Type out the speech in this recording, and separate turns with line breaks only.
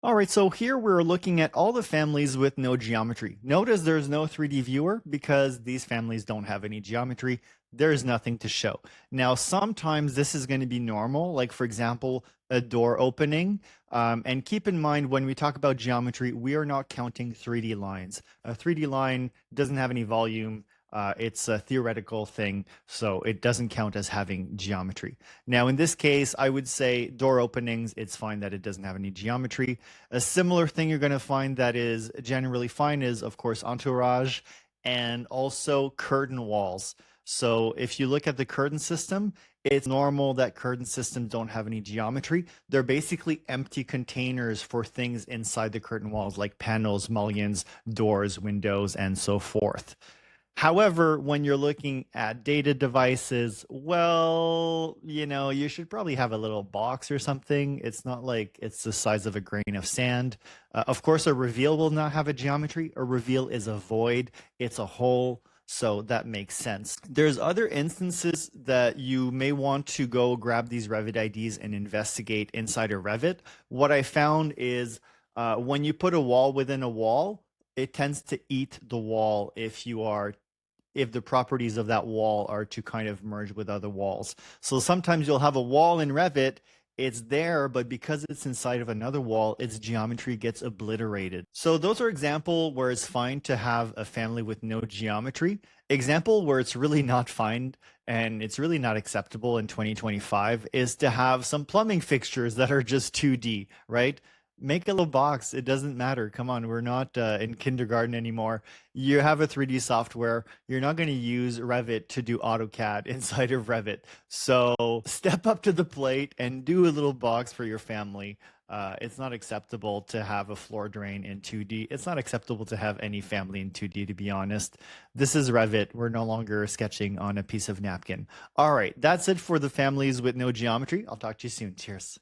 All right, so here we're looking at all the families with no geometry. Notice there's no 3D viewer because these families don't have any geometry. There's nothing to show. Now, sometimes this is going to be normal, like for example, a door opening. And keep in mind when we talk about geometry, we are not counting 3D lines. A 3D line doesn't have any volume. It's a theoretical thing, so it doesn't count as having geometry. Now, in this case, I would say door openings, it's fine that it doesn't have any geometry. A similar thing you're going to find that is generally fine is, of course, entourage and also curtain walls. So if you look at the curtain system, it's normal that curtain systems don't have any geometry. They're basically empty containers for things inside the curtain walls, like panels, mullions, doors, windows, and so forth. However, when you're looking at data devices, well, you should probably have a little box or something. It's not like it's the size of a grain of sand. Of course, a reveal will not have a geometry. A reveal is a void, it's a hole. So that makes sense. There's other instances that you may want to go grab these Revit IDs and investigate inside of Revit. What I found is when you put a wall within a wall, it tends to eat the wall if the properties of that wall are to kind of merge with other walls. So sometimes you'll have a wall in Revit, it's there, but because it's inside of another wall, its geometry gets obliterated. So those are example where it's fine to have a family with no geometry. Example where it's really not fine and it's really not acceptable in 2025 is to have some plumbing fixtures that are just 2D, right? Make a little box. It doesn't matter. Come on, we're not in kindergarten anymore. You have a 3D software. You're not going to use Revit to do AutoCAD inside of Revit. So step up to the plate and do a little box for your family. It's not acceptable to have a floor drain in 2D. It's not acceptable to have any family in 2D, to be honest. This is Revit. We're no longer sketching on a piece of napkin. All right, that's it for the families with no geometry. I'll talk to you soon. Cheers.